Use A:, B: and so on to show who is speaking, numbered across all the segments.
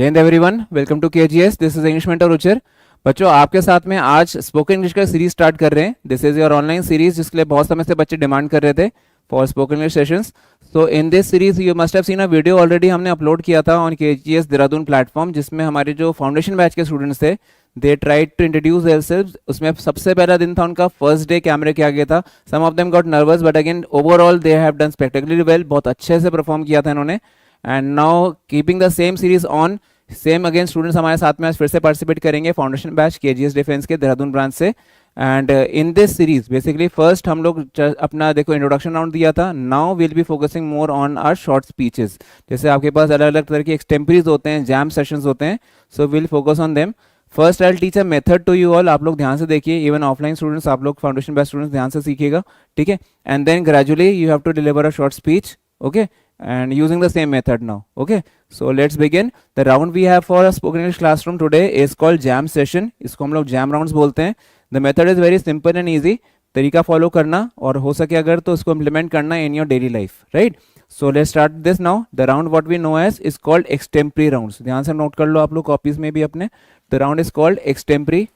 A: जय Hind everyone, welcome to KGS. This is English mentor Ruchir. बच्चों, आपके साथ में आज स्पोकन इंग्लिश का सीरीज स्टार्ट कर रहे हैं। This is your online series जिसके लिए बहुत समय से बच्चे डिमांड कर रहे थे for spoken English sessions. So in this series you must have seen a video already हमने अपलोड किया था ऑन केजीएस देहरादून प्लेटफॉर्म, जिसमें हमारे जो फाउंडेशन बैच के स्टूडेंट्स थे दे ट्राइड टू इंट्रोड्यूस देयरसेल्व्स। उसमें सबसे पहला दिन था उनका, फर्स्ट डे कैमरे के आगे था। Some of them got nervous but again overall they have done spectacularly well. बहुत अच्छे से परफॉर्म किया था इन्होंने। And now keeping the same series on, same again students हमारे साथ में आज फिर से पार्टिसिपेट करेंगे फाउंडेशन बैच केजीएस डिफेंस के देहरादून ब्रांच से। And in this series basically first हम लोग अपना देखो इंट्रोडक्शन राउंड दिया था। Now will be focusing more on our short speeches. जैसे आपके पास अलग अलग तरह के एक्सटेम्परीज होते हैं, जैम सेशंस होते हैं, so will focus on them. First I will teach a method to you all. आप लोग ध्यान से देखिए, इवन ऑफलाइन स्टूडेंट्स, आप लोग फाउंडेशन बैच स्टूडेंट्स ध्यान से सीखिएगा, ठीक है। And then gradually you have to deliver a short speech, okay, and using the same method now. Okay, so let's begin. The round we have for a spoken English classroom today is called jam session. इसको हम लोग jam rounds बोलते हैं. The method is very simple and easy. तरीका follow करना और हो सके अगर तो उसको इम्प्लीमेंट करना in your daily life, right. So let's start this now. The round what we know as is called extempore rounds. ध्यान से नोट कर लो आप लोग कॉपीज में भी अपने। The round is called extempore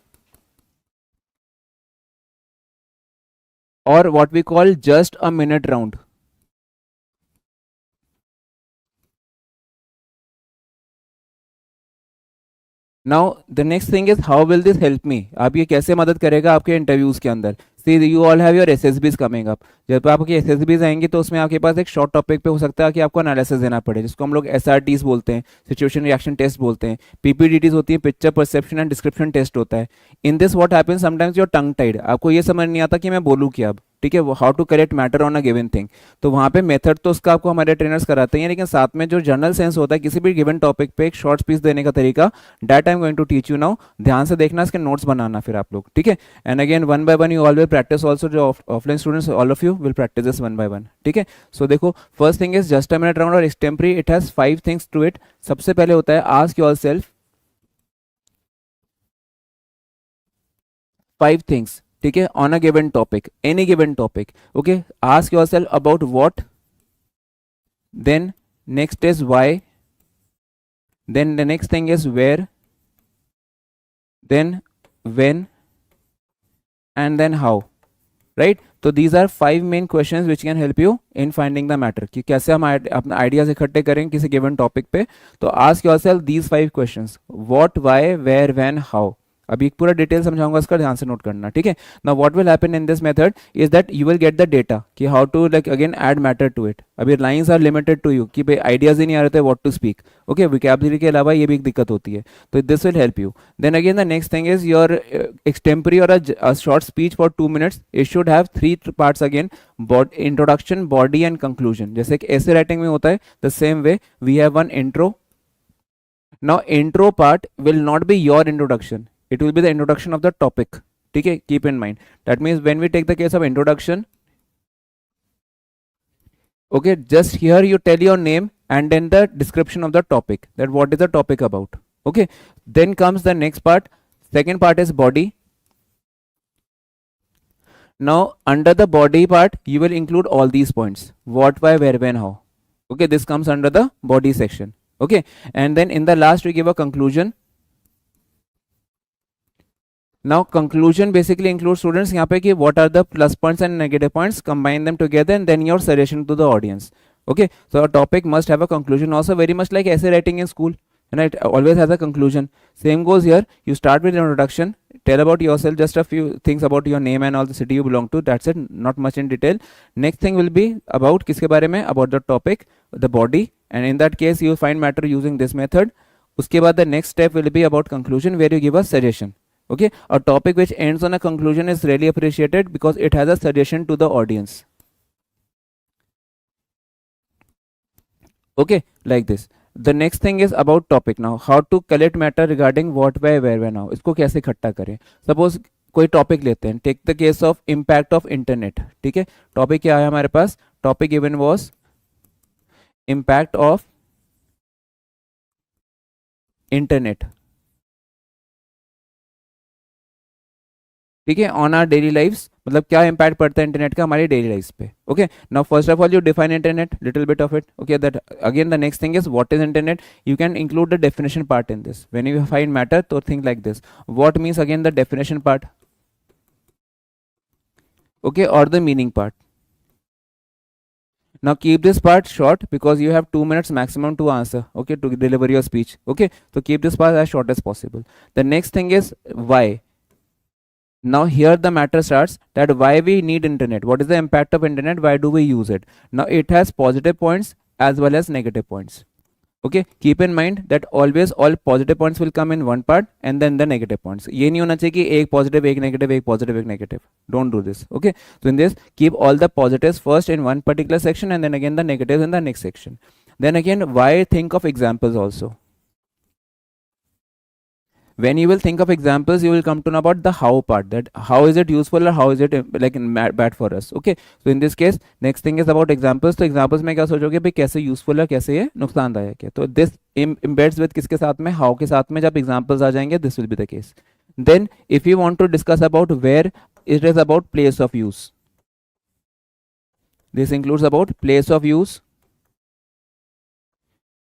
A: और what we call just a minute round. Now the next thing is how will this help me. आप ये कैसे मदद करेगा आपके इंटरव्यूज के अंदर। See you all have your SSBs coming up. जब आपकी एसएसबीज आएंगी तो उसमें आपके पास एक शॉर्ट टॉपिक पे हो सकता है कि आपको एनालिसिस देना पड़े, जिसको हम लोग एसआरटीज बोलते हैं, सिचुएशन रिएक्शन टेस्ट बोलते हैं। पीपीडीटीज होती है, picture perception and description test होता है। In this what happens sometimes your tongue tied, आपको ये समझ नहीं आता कि मैं बोलूँ क्या अब, ठीक है, how to correct matter on a given thing. तो वहाँ पे मेथड तो उसका आपको हमारे ट्रेनर्स कराते हैं, लेकिन साथ में जो जनरल सेंस होता है किसी भी गिवन टॉपिक पे एक शॉर्ट स्पीच देने का तरीका, that I am going to teach you now. ध्यान से देखना, इसके नोट्स बनाना फिर आप लोग, ठीक है। And again one by one you all will practise also. जो offline students all of you will practise this one by one, ठीक है। सो देखो, first thing is just a minute round और extempore. It has 5 things to it. सबसे पहले होता है ask yourself 5 things, ठीक है, on a given topic, any given topic. Okay, ask yourself about what, then next is why, then the next thing is where, then when, and then how, right? तो these are 5 main questions which can help you in finding the matter, कि कैसे हम अपने ideas इकट्ठे करें किसी given topic पे। तो ask yourself these 5 questions: what, why, where, when, how। अभी एक पूरा डिटेल समझाऊंगा, इसका ध्यान से नोट करना, ठीक है। Now what will happen in this method is that you will get the data कि how to like again add matter to it. अभी lines are limited to you कि भाई आइडियाज ही नहीं आ रहे थे what to speak, okay, vocabulary के अलावा ये भी एक दिक्कत होती है, तो this will help you. Then again the next thing is your extempore और a short speech for 2 minutes। It should have 3 parts again, introduction, body and conclusion. जैसे कि ऐसे राइटिंग में होता है, the same way we have one intro. Now intro part will not be your introduction, it will be the introduction of the topic, ठीक है, keep in mind. That means when we take the case of introduction, okay, just here you tell your name and then the description of the topic, that what is the topic about, okay. Then comes the next part. Second part is body. Now under the body part you will include all these points: what, why, where, when, how, okay. This comes under the body section, okay. And then in the last we give a conclusion. Now conclusion basically includes students यहाँ पे कि what are the plus points and negative points, combine them together and then your suggestion to the audience, okay. So a topic must have a conclusion also, very much like essay writing in school, and it always has a conclusion. Same goes here. You start with introduction, tell about yourself, just a few things about your name and all the city you belong to, that's it, not much in detail. Next thing will be about किसके बारे में, about the topic, the body, and in that case you find matter using this method. उसके बाद the next step will be about conclusion where you give a suggestion, okay. A topic which ends on a conclusion is really appreciated because it has a suggestion to the audience, okay, like this. The next thing is about topic. Now how to collect matter regarding what, why, where, when, how। इसको कैसे इकट्ठा करें। Suppose कोई topic लेते हैं, take the case of impact of internet, ठीक है। Topic क्या है हमारे पास, topic given was impact of internet, ठीक है, ऑन आवर डेली लाइफ्स। मतलब क्या इम्पैक्ट पड़ता है इंटरनेट का हमारी डेली लाइफ पे. Okay, now first of all you define internet, little bit of it. Okay, that again the next thing is what is internet. You can include the definition part in this. When you find matter, so think like this. What means again the definition part? Okay, or the meaning part. Now keep this part short because you have 2 minutes maximum to answer. Okay, to deliver your speech. Okay, so keep this part as short as possible. The next thing is why. Now here the matter starts, that why we need internet. What is the impact of internet? Why do we use it? Now it has positive points as well as negative points. Okay, keep in mind that always all positive points will come in one part and then the negative points. ये नहीं होना चाहिए कि एक positive एक negative एक positive एक negative. Don't do this. Okay, so in this keep all the positives first in one particular section and then again the negatives in the next section. Then again, why think of examples also. When you will think of examples, you will come to know about the how part, that how is it useful or how is it like bad for us. Okay, so in this case next thing is about examples. तो examples में क्या सोचोगे भाई कैसे useful है कैसे ये नुकसानदायक है. तो this embeds with किसके साथ में, how के साथ में. जब examples आ जाएंगे this will be the case. Then if you want to discuss about where, it is about place of use. This includes about place of use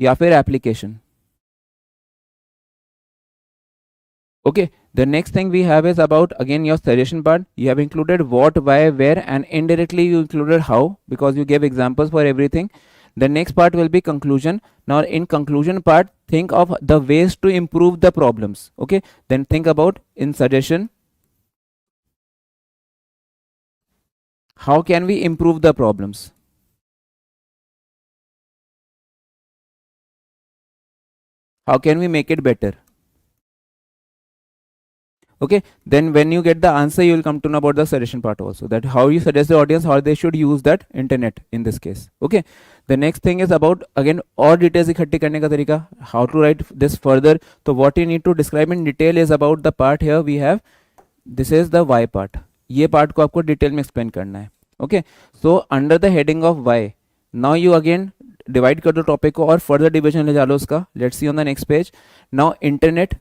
A: या फिर application. Okay, the next thing we have is about again your suggestion part. You have included what, why, where, and indirectly you included how because you gave examples for everything. The next part will be conclusion. Now in conclusion part, think of the ways to improve the problems. Okay, then think about in suggestion, how can we improve the problems? How can we make it better? Okay, then when you get the answer you will come to know about the suggestion part also, that how you suggest the audience how they should use that internet in this case. Okay, the next thing is about again और details इकट्ठी करने का तरीका, how to write this further. So what you need to describe in detail is about the part here we have, this is the why part. ये part को आपको detail में explain करना है. Okay, so under the heading of why, now you again divide कर दो topic को और further division ले जा लो उसका. Let's see on the next page. Now internet,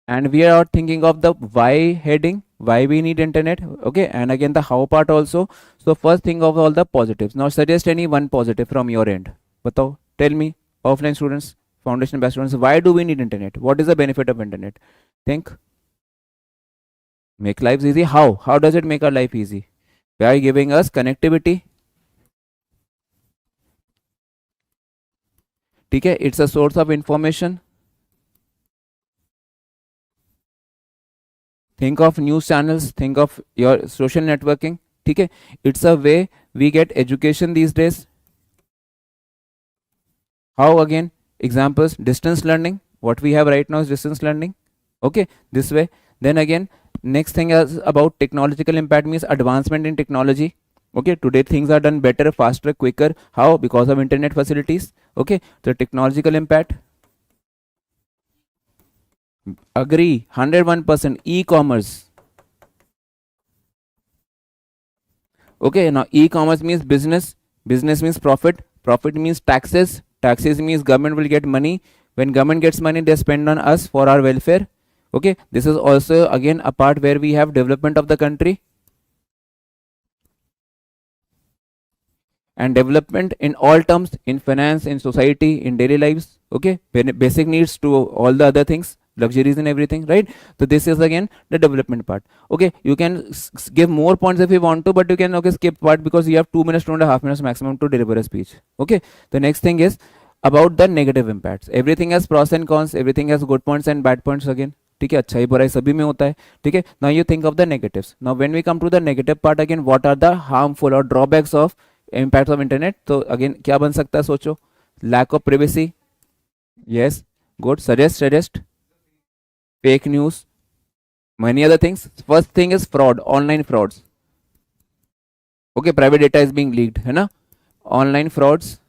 A: and we are thinking of the why heading, why we need internet. Okay, and again the how part also. So first think of all the positives. Now suggest any one positive from your end. Batao, tell me, offline students, foundation based students, why do we need internet? What is the benefit of internet? Think. Make lives easy. How does it make our life easy? By giving us connectivity. ठीक है, it's a source of information. Think of news channels, think of your social networking. ठीक है, it's a way we get education these days. How again, examples, distance learning, what we have right now is distance learning. Okay, this way. Then again next thing is about technological impact, means advancement in technology. Okay, today things are done better, faster, quicker. How? Because of internet facilities. Okay, the technological impact, agree 101%. E-commerce. Okay, now e-commerce means business, business means profit, profit means taxes, taxes means government will get money. When government gets money they spend on us for our welfare. Okay, this is also again a part where we have development of the country, and development in all terms, in finance, in society, in daily lives. Okay, basic needs to all the other things, luxuries and everything, right? So this is again the development part. Okay, you can give more points if you want to, but you can okay skip part because you have 2 minutes, 2.5 minutes maximum to deliver a speech. Okay, the next thing is about the negative impacts. Everything has pros and cons, everything has good points and bad points again. ठीक है, अच्छाई बुराई सभी में होता है. ठीक है, now you think of the negatives. Now when we come to the negative part again, what are the harmful or drawbacks of impact of internet? तो अगेन क्या बन सकता है सोचो, lack of privacy, yes, good, suggest, fake news, many other things. First thing is fraud, online frauds. Okay, private data is being leaked, है ना, online frauds.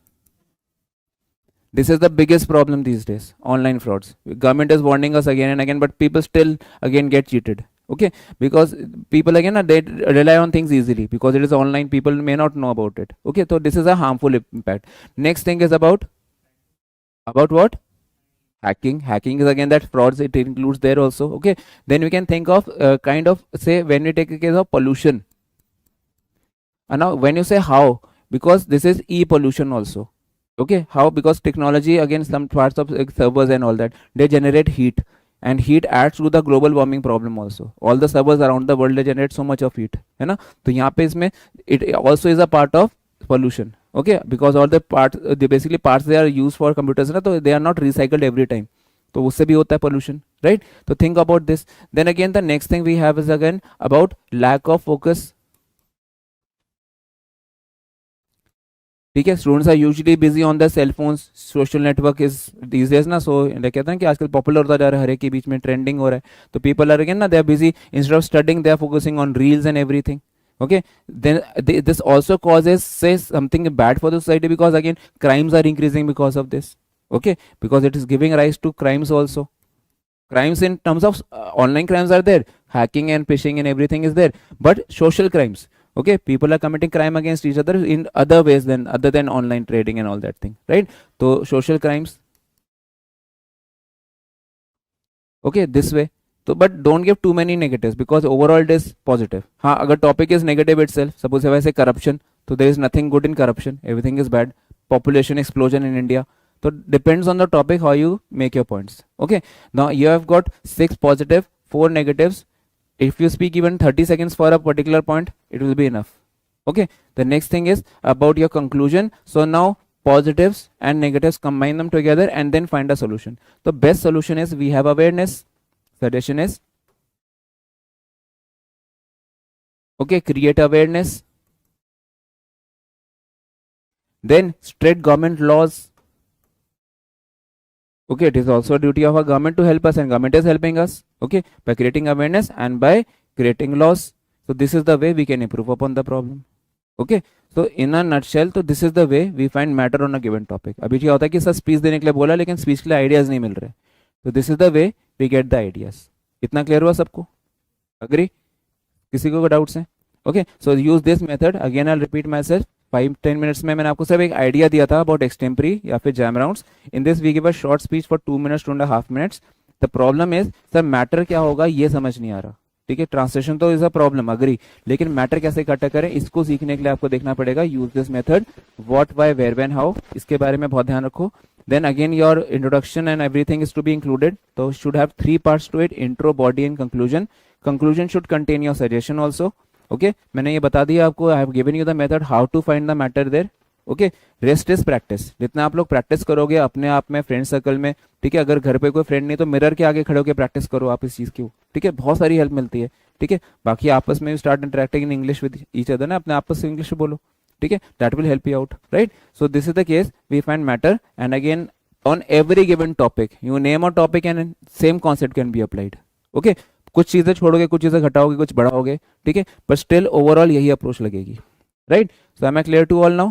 A: This is the biggest problem these days, online frauds. Government is warning us again and again, but people still again get cheated. Okay, because people again they rely on things easily because it is online, people may not know about it. Okay, so this is a harmful impact. Next thing is about what? Hacking is again that frauds, it includes there also. Okay, then we can think of kind of, say, when we take a case of pollution, and now when you say how, because this is e-pollution also. Okay, how? Because technology, again, some parts of servers and all that, they generate heat, and heat adds to the global warming problem also. All the servers around the world, they generate so much of heat, है ना? तो यहाँ पे इसमें it also is a part of pollution. Okay, because all the parts, the basically parts they are used for computers ना, तो they are not recycled every time, तो उससे भी होता है pollution, right? तो think about this. Then again the next thing we have is again about lack of focus. ठीक है, students are usually busy on the cell phones, social network is these days ना, so कहते हैं कि आजकल popular होता जा रहा है, हर एक के बीच में ट्रेंडिंग हो रहा है, तो पीपल आर अगेन ना, they are busy, instead of studying they are focusing on reels and everything. Okay, then this also causes, say, something bad for the society, because again crimes are increasing because of this. Okay, because it is giving rise to crimes also. Crimes in terms of online crimes are there, hacking and phishing and everything is there, but social crimes, okay, people are committing crime against each other in other ways than other than online trading and all that thing, right? So social crimes, okay, this way. So but don't give too many negatives, because overall it is positive. हाँ, अगर topic is negative itself, suppose if I say corruption, so there is nothing good in corruption, everything is bad. Population explosion in India, so depends on the topic how you make your points. Okay, now you have got 6 positive, 4 negatives. If you speak even 30 seconds for a particular point, it will be enough. Okay, the next thing is about your conclusion. So now positives and negatives, combine them together and then find a solution. The best solution is, we have awareness. Suggestion is, okay, create awareness, then strict government laws. Okay, it is also a duty of a government to help us, and government is helping us, okay, by creating awareness and by creating laws. So this is the way we can improve upon the problem. Okay, so in a nutshell, तो this is the way we find matter on a given topic. अभी क्या होता है कि sir speech देने के लिए बोला, लेकिन स्पीच के लिए आइडियाज नहीं मिल रहे, तो this is the way we get the ideas. इतना क्लियर हुआ सबको? अग्री? किसी को डाउट्स हैं? Okay, so use this method. Again I repeat myself, 5-10 minutes में मैंने आपको सिर्फ एक आइडिया दिया था अबाउट एक्सटेम्परी या फिर JAM rounds. In this we give a short speech for 2 minutes, 2.5 minutes. The problem is, sir matter क्या होगा ये समझ नहीं आ रहा. ठीक है, ट्रांसलेशन तो इज अ प्रॉब्लम, अग्री, लेकिन मैटर कैसे इकट्ठा करें, इसको सीखने के लिए आपको देखना पड़ेगा. Use this method, what, why, where, when, how, इसके बारे में बहुत ध्यान रखो. Then again your introduction and everything is to be included, so should have 3 parts to it: intro, body and conclusion. Conclusion should contain your suggestion also. Okay, मैंने ये बता दिया आपको, I have given you the method how to find the matter there. Okay, rest is practice. जितना आप लोग practice करोगे अपने आप में, फ्रेंड सर्कल में, ठीक है, अगर घर पे कोई फ्रेंड नहीं तो मिरर के आगे खड़े होकर प्रैक्टिस करो आप इस चीज़ की, ठीक है, बहुत सारी हेल्प मिलती है. ठीक है, बाकी आपस में start interacting in English with each other ना, अपने आपस में इंग्लिश में बोलो, ठीक है, that will help you out, right? So this is the case, we find matter, and again on every given topic you name a topic and same concept can be applied. Okay, कुछ चीजें छोड़ोगे, कुछ चीजें घटाओगे, कुछ बढ़ाओगे, ठीक है, but still overall यही approach लगेगी, right? So am I clear to all now?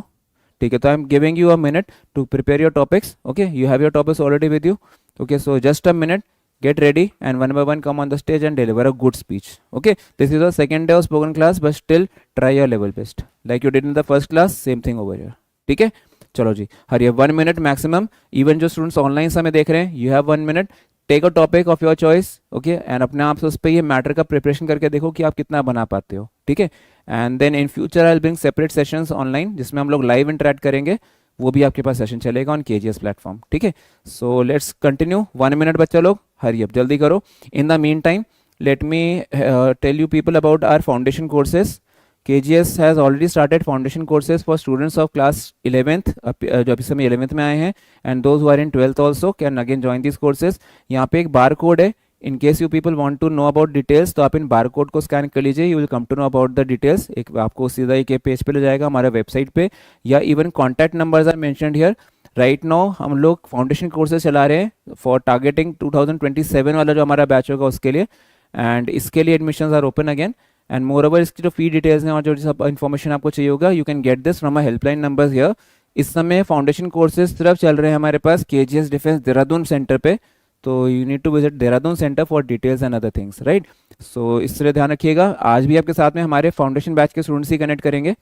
A: ठीक है, तो I am giving you a minute to prepare your topics. Okay, you have your topics already with you. Okay, so just a minute, get ready and one by one come on the stage and deliver a good speech. Okay, this is the second day of spoken class, but still try your level best like you did in the first class. Same thing over here. ठीक है, चलो जी, हरिए 1 minute maximum. Even जो students online समय देख रहे हैं, you have 1 minute, take a topic of your choice, okay, and अपने आप से उस पर ये मैटर का प्रिपरेशन करके देखो कि आप कितना बना पाते हो. ठीक है, and then in future I will bring separate sessions online, जिसमें हम लोग लाइव इंटरेक्ट करेंगे, वो भी आपके पास सेशन चलेगा ऑन केजीएस प्लेटफॉर्म. ठीक है, सो लेट्स कंटिन्यू. 1 मिनट बच्चा लोग, हरी अप, जल्दी करो. In the meantime let me tell you people about our foundation courses. KGS has already started foundation courses for students of class 11th, जो अभी समय 11th में आए हैं, and those who are in 12th also can again join these courses. यहाँ पे एक bar code है, in case you people want to know about details, तो आप इन बार कोड को स्कैन कर लीजिए, you will come to know about the details. एक आपको सीधा एक पेज पे ले जाएगा हमारे वेबसाइट पे, या even contact numbers are mentioned here. Right now हम लोग फाउंडेशन कोर्सेज चला रहे हैं फॉर टारगेटिंग 2027 वाला जो हमारा बैच होगा उसके लिए, एंड इसके लिए admissions are open again. And moreover इसकी जो फी डिटेल्स हैं और जो सब इन्फॉर्मेशन आपको चाहिए होगा, you can get this from a helpline numbers here. इस समय फाउंडेशन कोर्सेज सिर्फ चल रहे हैं हमारे पास केजीएस डिफेंस देहरादून सेंटर पे, तो you need to visit Dehradun centre for details and other things, right? So इसलिए ध्यान रखिएगा. आज भी आपके साथ में हमारे फाउंडेशन बैच के स्टूडेंट्स ही कनेक्ट करेंगे,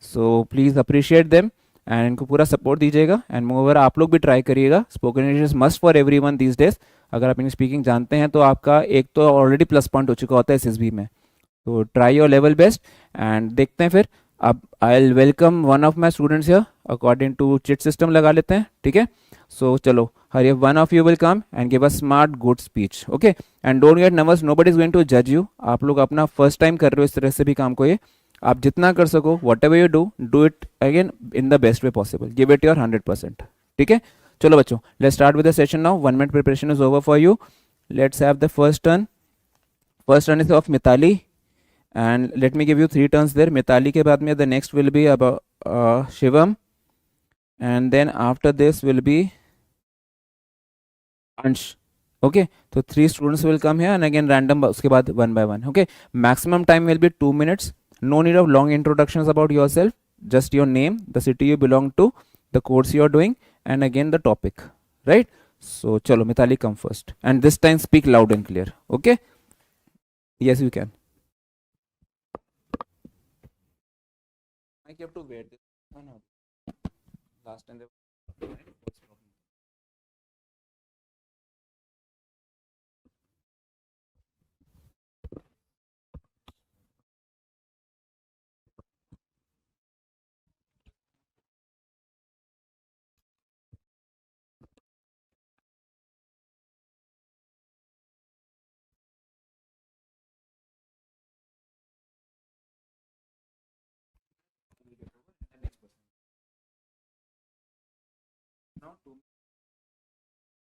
A: so please appreciate them and इनको पूरा सपोर्ट दीजिएगा एंड मोर आप लोग भी ट्राई करिएगा. Spoken English is must for everyone these days. अगर आप इंग्लिश स्पीकिंग जानते हैं तो आपका एक तो ऑलरेडी प्लस पॉइंट हो चुका होता है एसएसबी में. तो try your level best and देखते हैं फिर. अब I will welcome one of my students here according to chit system लगा लेते हैं. ठीक है, सो चलो हर one of you will come and give a smart good speech. Okay, and don't get nervous, nobody is going to जज you. आप लोग अपना फर्स्ट टाइम कर रहे हो इस तरह से भी काम को, ये आप जितना कर सको whatever you do it again in the best way possible. Give it your 100%. ठीक है, चलो बच्चों, let's start with the session now. 1 minute preparation is over for you. Let's have the first turn. First turn is of Mitali and let me give you 3 turns there. Mitali ke baad mein the next will be about Shivam, and then after this will be Ansh. Okay, so 3 students will come here and again random uske baad one by one. Okay, maximum time will be 2 minutes. No need of long introductions about yourself, just your name, the city you belong to, the course you are doing, and again the topic, right? So chalo Mitali, come first and this time speak loud and clear. Okay, yes you can. You have to wait. No. Last time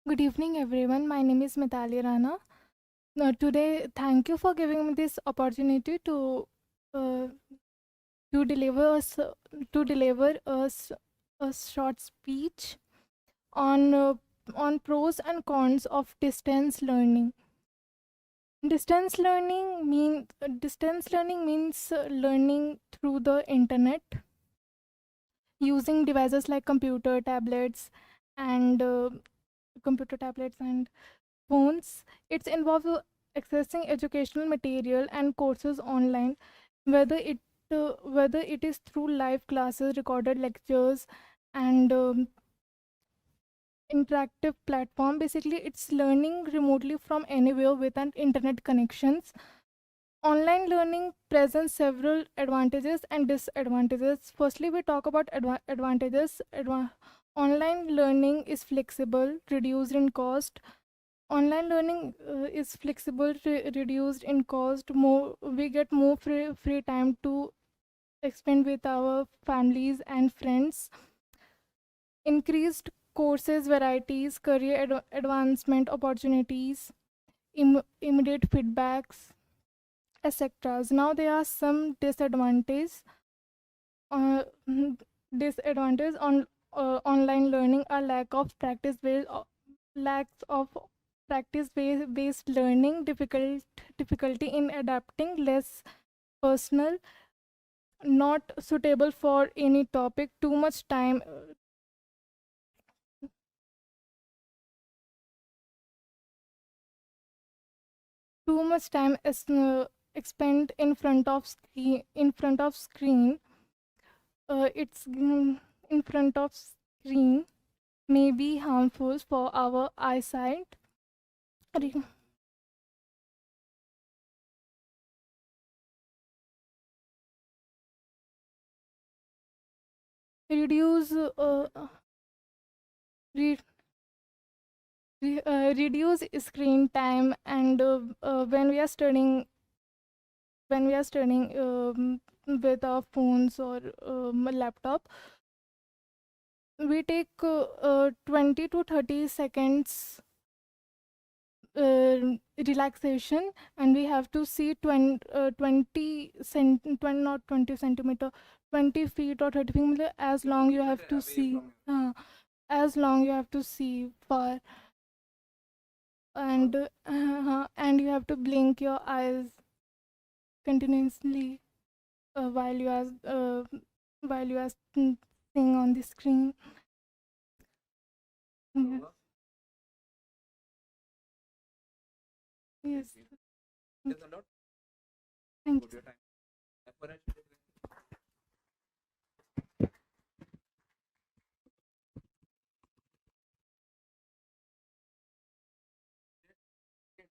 B: Good evening, everyone. My name is Mitali Rana. Today, thank you for giving me this opportunity uh, to deliver a short speech on pros and cons of distance learning. Distance learning means learning through the internet using devices like computer tablets and phones. It's involved accessing educational material and courses online, whether it is through live classes, recorded lectures, and interactive platform. Basically, it's learning remotely from anywhere with an internet connections. Online learning presents several advantages and disadvantages. Firstly, we talk about advantages. Online learning is flexible, reduced in cost. Online learning is flexible, reduced in cost. More, we get more free time to spend with our families and friends. Increased courses varieties, career advancement opportunities, immediate feedbacks, etc. Now there are some disadvantages. Uh, disadvantages on online learning are lack of practice based learning, difficulty in adapting, less personal, not suitable for any topic, too much time is expend in front of screen. It's in front of screen may be harmful for our eyesight. Reduce re- reduce screen time, and when we are studying with our phones or laptop, we take 20 to 30 seconds relaxation, and we have to see 20 centimeter, 20 feet or 30 feet, as long you have to see as long you have to see far, and you have to blink your eyes continuously while you are seeing on the screen. Yes. Yes. Thank you.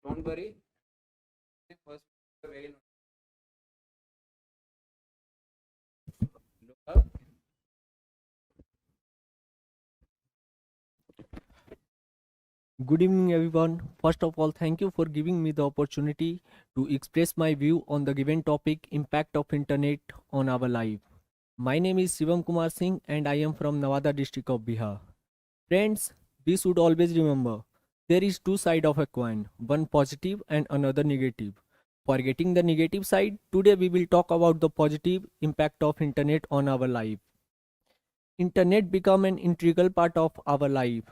A: Don't worry. First, very look up.
C: Good evening, everyone. First of all, thank you for giving me the opportunity to express my view on the given topic impact of internet on our life. My name is Shivam Kumar Singh and I am from Nawada district of Bihar. Friends, we should always remember there is two sides of a coin, one positive and another negative. Forgetting the negative side, today we will talk about the positive impact of internet on our life. Internet become an integral part of our life.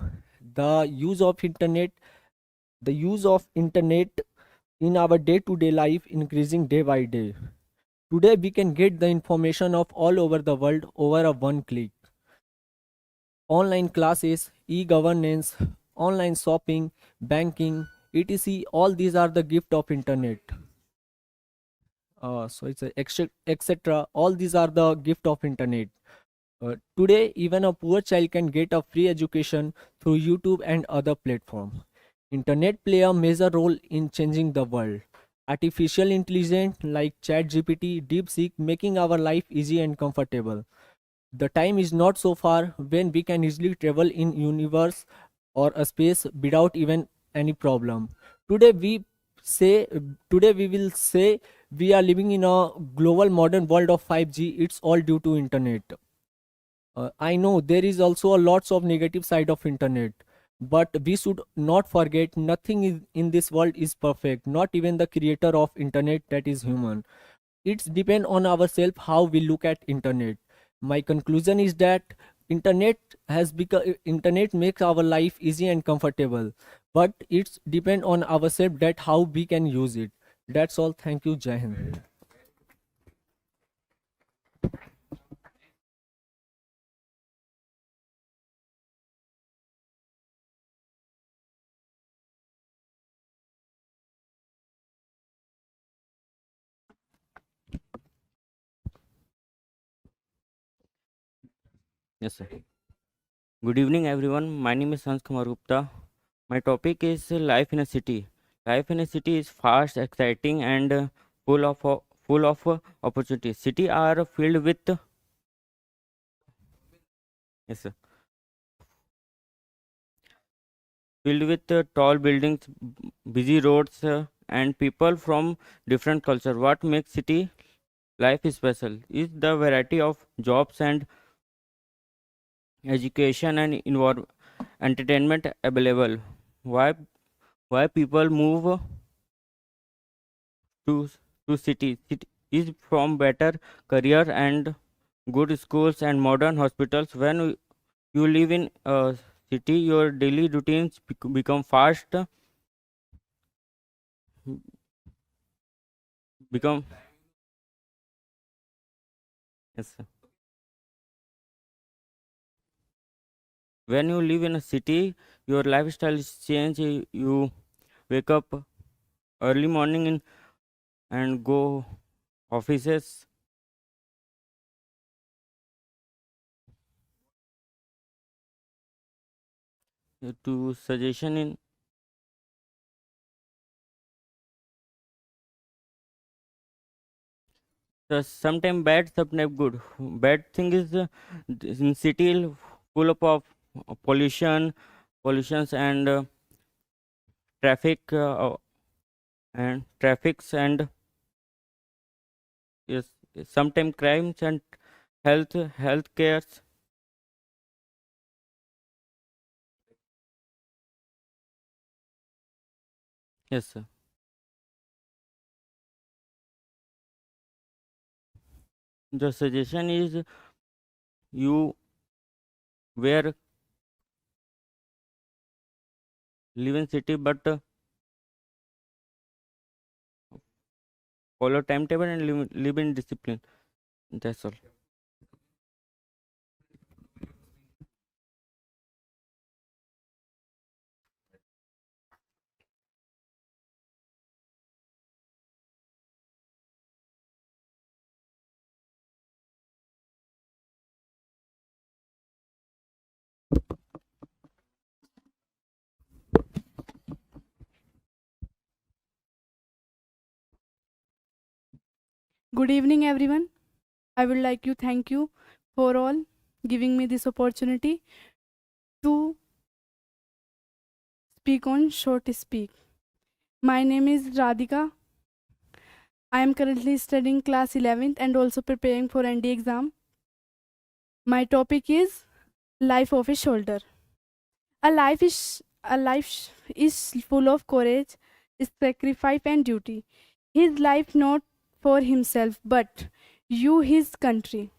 C: The use of internet the use of internet in our day-to-day life increasing day by day. Today we can get the information of all over the world over a one click. Online classes, e-governance, online shopping, banking, etc. All these are the gift of internet. So it's a etc. All these are the gift of internet. Today, even a poor child can get a free education through YouTube and other platforms. Internet play a major role in changing the world. Artificial intelligence like ChatGPT, DeepSeek making our life easy and comfortable. The time is not so far when we can easily travel in universe or a space without even any problem. Today we say Today we will say we are living in a global modern world of 5G. It's all due to internet. I know there is also a lots of negative side of internet, but we should not forget nothing in this world is perfect. Not even the creator of internet that is human. It's depend on ourselves how we look at internet. My conclusion is that internet makes our life easy and comfortable, but it's depend on ourselves that how we can use it. That's all. Thank you. Jai Hind.
D: Yes, sir. Good evening, everyone. My name is Sans Kumar Gupta. My topic is life in a city. Life in a city is fast, exciting, and full of opportunities. City are filled with yes, sir, filled with tall buildings, busy roads, and people from different culture. What makes city life special is the variety of jobs and education and entertainment available. Why why people move to to city. City is from better career and good schools and modern hospitals. When you live in a city, your daily routines become fast, become yes, sir. When you live in a city, your lifestyle is change. You wake up early morning and go offices. To suggestion in the sometime bad, sometime good. Bad thing is in city full of pollution, pollutions traffic and traffics and yes, sometime crimes and health cares. Yes, sir. The suggestion is you where live in city but follow timetable and live in discipline. That's all.
E: Good evening, everyone. I would like to thank you for all giving me this opportunity to speak on Short Speak. My name is Radhika. I am currently studying class 11th and also preparing for ND exam. My topic is life of a soldier. A life is full of courage, sacrifice and duty. His life not for himself but you his country.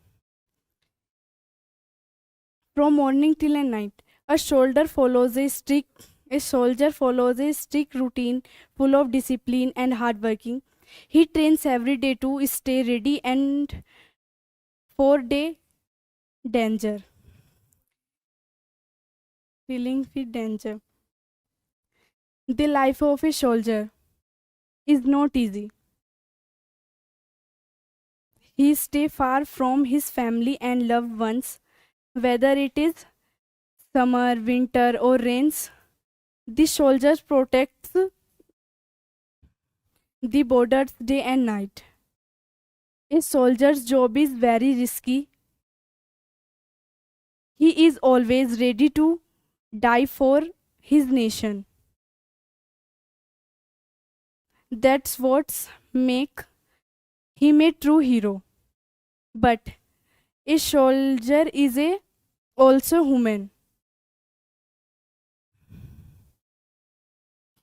E: From morning till a night, a soldier follows a strict routine full of discipline and hard working. He trains every day to stay ready and for day danger. Dealing with danger. The life of a soldier is not easy. He stay far from his family and loved ones, whether it is summer, winter, or rains. The soldier protects the borders day and night. A soldier's job is very risky. He is always ready to die for his nation. That's what's make him a true hero. But a soldier is a also human.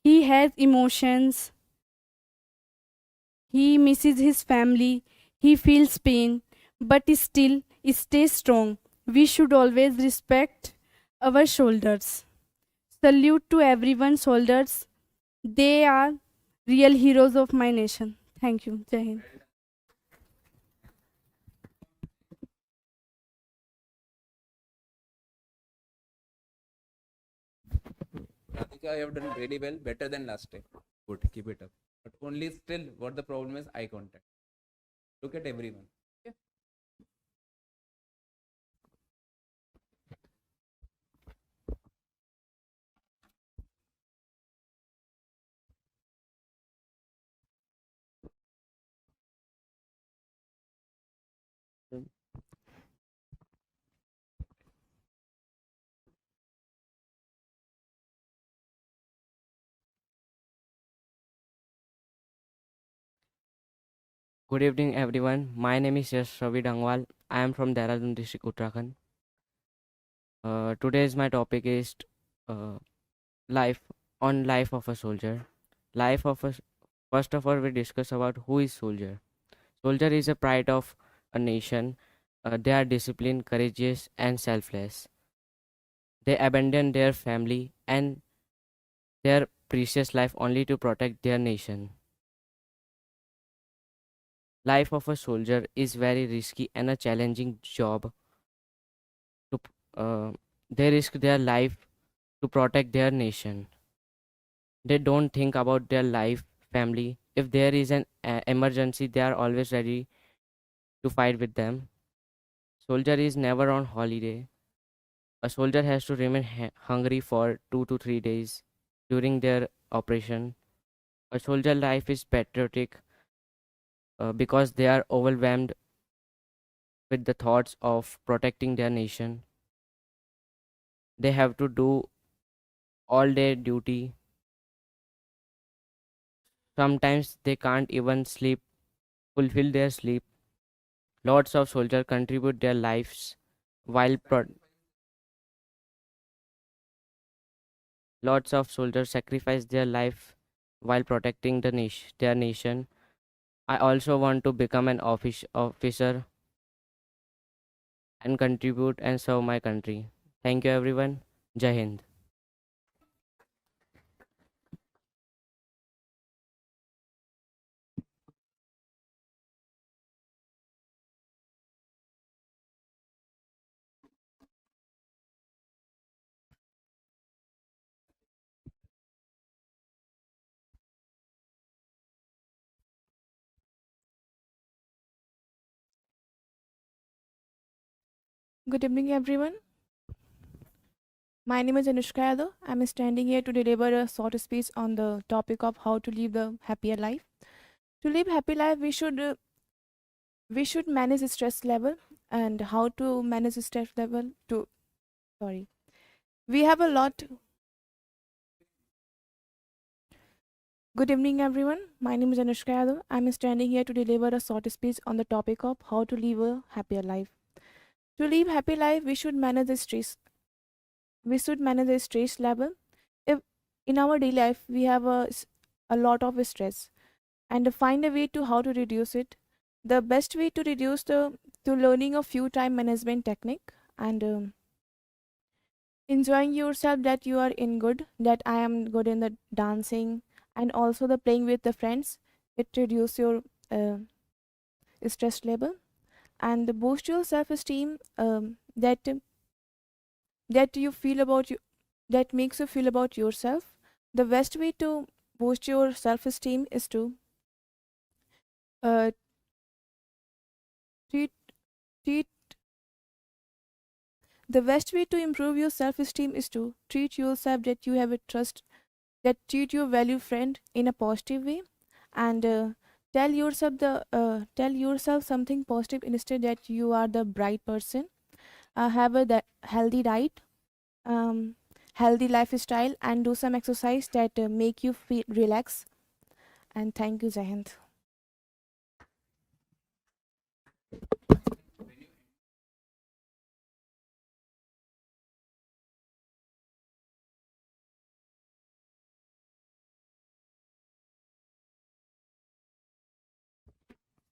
E: He has emotions. He misses his family. He feels pain, but still stays strong. We should always respect our soldiers. Salute to everyone, soldiers. They are real heroes of my nation. Thank you. Jai Hind.
A: Radhika, you have done really well, better than last time. Good, keep it up. But only still, what the problem is eye contact. Look at everyone. Okay?
F: Good evening, everyone. My name is Yash Ravi Dangwal. I am from Dehradun district, Uttarakhand. Today's my topic is uh, life life of a soldier. Life of a First of all, we discuss about who is soldier. Soldier is a pride of a nation. They are disciplined, courageous, and selfless. They abandon their family and their precious life only to protect their nation. Life of a soldier is very risky and a challenging job. To they risk their life to protect their nation. They don't think about their life, family. If there is an emergency, they are always ready to fight with them. Soldier is never on holiday. A soldier has to remain hungry for 2 to 3 days during their operation. A soldier life is patriotic because they are overwhelmed with the thoughts of protecting their nation. They have to do all their duty. Sometimes they can't even fulfill their sleep. Lots of soldiers contribute their lives while lots of soldiers sacrifice their life while protecting their nation. I also want to become an officer and contribute and serve my country. Thank you, everyone. Jai Hind.
G: Good evening, everyone. My name is Anushka Yadav. I'm standing here to deliver a short speech on the topic of how to live the happier life. To live happy life, we should we should manage the stress level and how to manage the stress level to sorry. We have a lot. Good evening, everyone. My name is Anushka Yadav. I'm standing here to deliver a short speech on the topic of how to live a happier life. To live happy life, we should manage the stress. We should manage the stress level. If in our daily life we have a lot of stress, and find a way to how to reduce it. The best way to reduce the to learning a few time management technique and enjoying yourself that you are in good, that I am good in the dancing and also the playing with the friends. It reduce your stress level and boost your self esteem. That you feel about you, that makes you feel about yourself. The best way to boost your self esteem is to uh, treat treat the best way to improve your self esteem is to treat yourself that you have a trust, that treat your value friend in a positive way, and tell yourself something positive instead, that you are the bright person. Have a healthy diet, um, healthy lifestyle, and do some exercise that make you feel relax. And thank you, Jayant.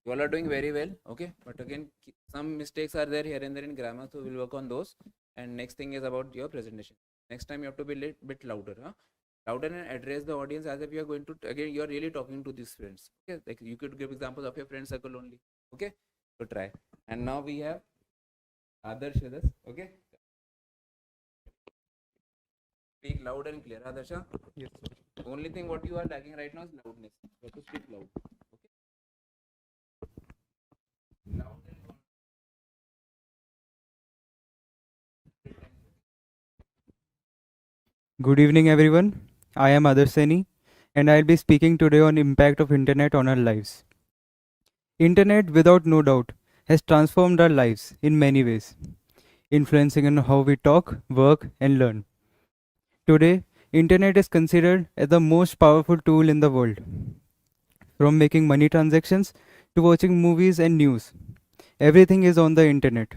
A: You all are doing very well, okay, but again some mistakes are there here and there in grammar, so we'll work on those. And next thing is about your presentation. Next time you have to be a bit louder, huh? Louder, and address the audience as if you are going to, again you are really talking to these friends, okay, like you could give examples of your friend circle only, okay, so try. And now we have Adarsh with us, okay, speak loud and clear, Adarsha.
H: Yes, sir.
A: Only thing what you are lacking right now is loudness. You have to speak loud, okay, loud and loud.
H: Good evening, everyone. I am Adarsh Saini, and I'll be speaking today on impact of internet on our lives. Internet, without no doubt, has transformed our lives in many ways, influencing on how we talk, work, and learn. Today, internet is considered as the most powerful tool in the world. From making money transactions to watching movies and news, everything is on the internet.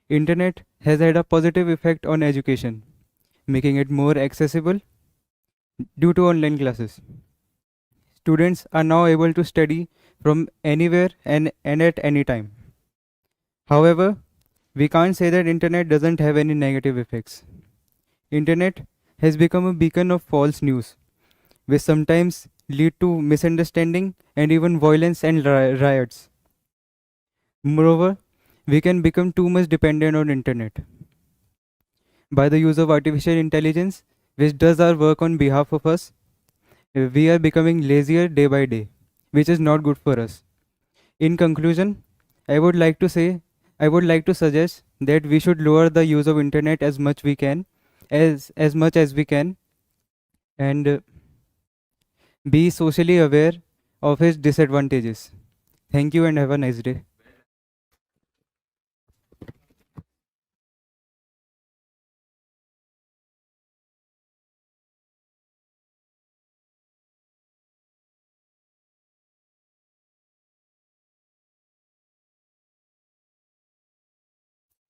H: Internet has had a positive effect on education, making it more accessible due to online classes. Students are now able to study from anywhere and at any time. However, we can't say that internet doesn't have any negative effects. Internet has become a beacon of false news, which sometimes lead to misunderstanding and even violence and riots. Moreover, we can become too much dependent on internet. By the use of artificial intelligence, which does our work on behalf of us, we are becoming lazier day by day, which is not good for us. In conclusion, I would like to suggest that we should lower the use of internet as much as we can, and be socially aware of its disadvantages. Thank you and have a nice day.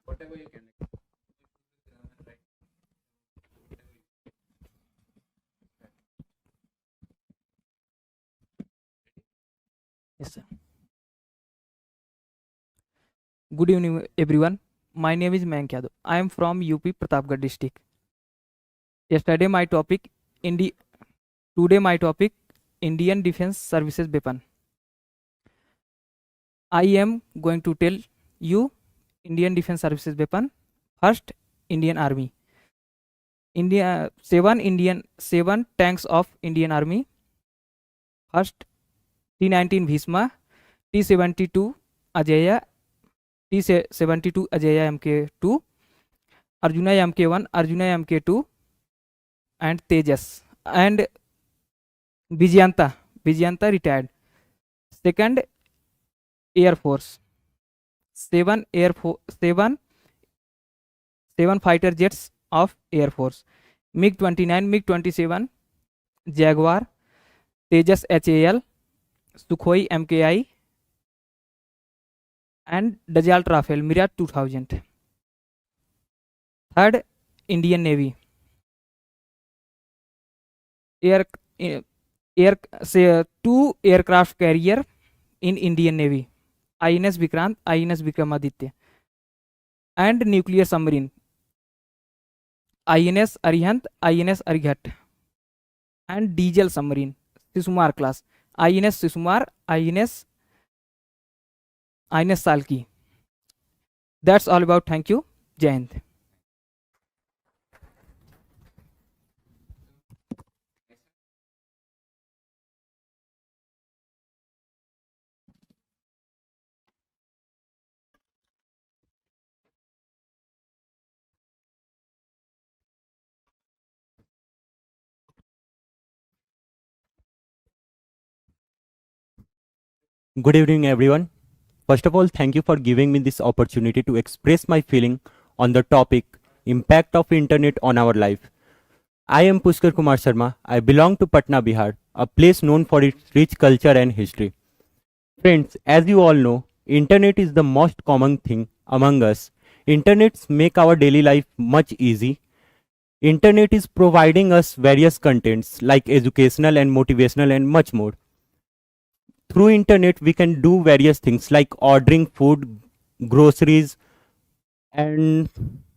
A: Whatever you can.
I: Yes, sir. Good evening, everyone. My name is Mayank Yadav. I am from UP Pratapgarh district. Yesterday, my topic, today my topic, Indian Defence Services weapon. I am going to tell you Indian Defence Services weapon. First, Indian Army. Seven tanks of Indian Army. First, T-19 Bhishma, T-72 Ajaya, T-72 Ajaya Mk2, Arjuna Mk1, Arjuna Mk2, and Tejas, and Vijayanta retired. Second, Air Force, seven fighter jets of Air Force, MiG-29, MiG-27, Jaguar, Tejas HAL, Sukhoi MKI, and Dassault Rafale Mirage 2000. Third, Indian Navy. Two aircraft carrier in Indian Navy, INS Vikrant, INS Vikramaditya, and nuclear submarine, INS Arihant, INS Arighat, and diesel submarine, Sisumar class, INS Sisumar, INS Salki. That's all about. Thank you. Jai Hind.
J: Good evening, everyone. First of all, thank you for giving me this opportunity to express my feeling on the topic impact of internet on our life. I am Pushkar Kumar Sharma. I belong to Patna, Bihar, a place known for its rich culture and history. Friends, as you all know, internet is the most common thing among us. Internets make our daily life much easy. Internet is providing us various contents like educational and motivational and much more. Through internet, we can do various things like ordering food, groceries, and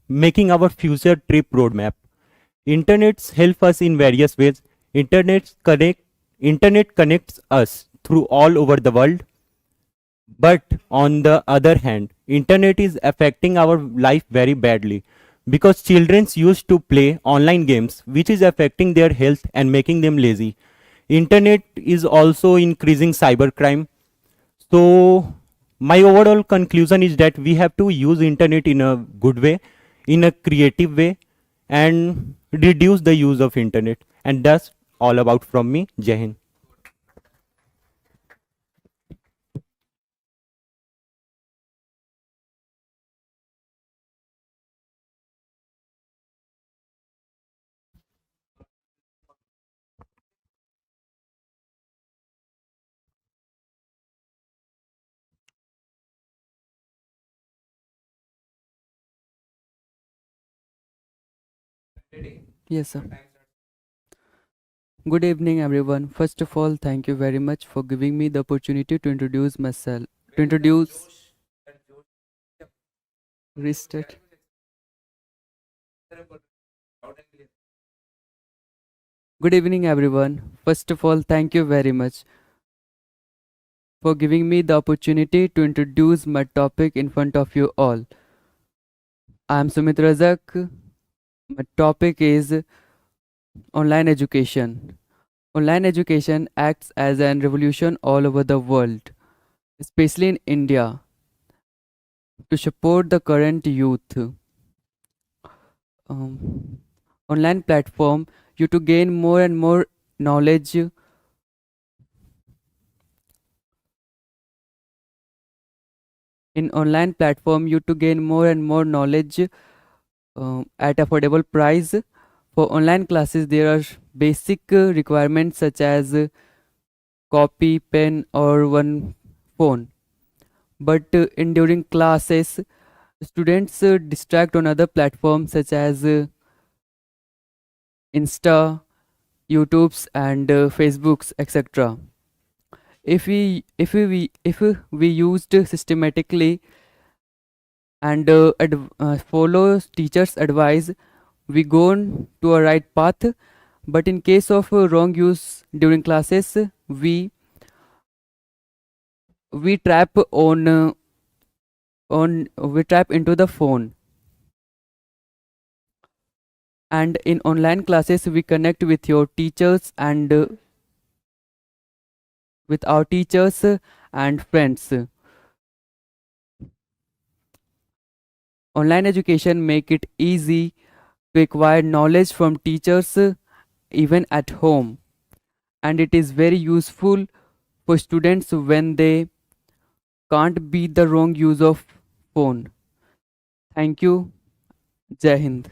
J: making our future trip roadmap. Internets help us in various ways. Internet connects us through all over the world. But on the other hand, internet is affecting our life very badly because children used to play online games, which is affecting their health and making them lazy. Internet is also increasing cybercrime. So my overall conclusion is that we have to use internet in a good way, in a creative way, and reduce the use of internet. And that's all about from me. Jai Hind.
K: Yes, sir. Good evening, everyone. First of all, thank you very much for giving me the opportunity to introduce myself. Restart. Good evening, everyone. First of all, thank you very much for giving me the opportunity to introduce my topic in front of you all. I am Sumit Razak. My topic is online education. Online education acts as an revolution all over the world, especially in India, to support the current youth. Online platform you to gain more and more knowledge. In online platform you to gain more and more knowledge at affordable price. For online classes there are basic requirements such as copy, pen or one phone. But in during classes students distract on other platforms such as Insta, YouTubes and Facebooks, etc. If we used systematically and follow teachers advice, we go on to a right path. But in case of wrong use during classes, we trap we trap into the phone. And in online classes we connect with your teachers and with our teachers and friends. Online education make it easy to acquire knowledge from teachers even at home, and it is very useful for students when they can't be the wrong use of phone. Thank you. Jai Hind.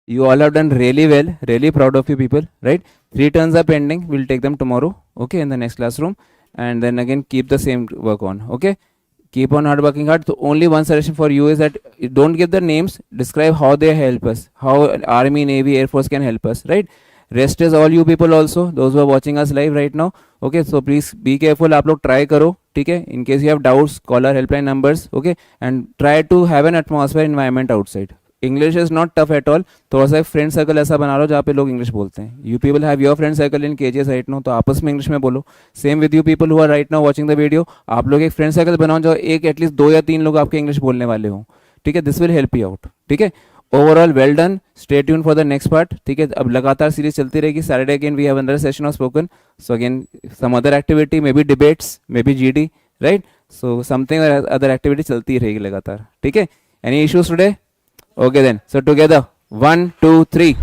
A: You all have done really well. Really proud of you people, right? 3 turns are pending. We'll take them tomorrow, okay, in the next classroom. And then again, keep the same work on, okay? Keep on hard working hard. So only one suggestion for you is that you don't give the names. Describe how they help us, how Army, Navy, Air Force can help us, right? Rest is all you people also, those who are watching us live right now. Okay, so please be careful. आप लोग try करो, ठीक है? In case you have doubts, call our helpline numbers, okay? And try to have an atmosphere environment outside. English is not tough at all. थोड़ा सा friend circle ऐसा बना लो जहाँ पे लोग इंग्लिश बोलते हैं. You people have your friend circle in KGS right now, तो आपस में इंग्लिश में बोलो. Same with you people who are right now watching the video. आप लोग एक फ्रेंड सर्कल बनाओ जो एक एटलीस्ट 2 या 3 लोग आपके इंग्लिश बोलने वाले हों. ठीक है, this will help you out. ठीक है, overall well done. Stay tuned for the next part. ठीक है, अब लगातार सीरीज चलती रहेगी. Saturday again we have another session of spoken. So again some other activity, maybe debates, maybe GD, right? So something other activity चलती रहेगी लगातार. ठीक है, any issues today? Okay then, so together, 1, 2, 3.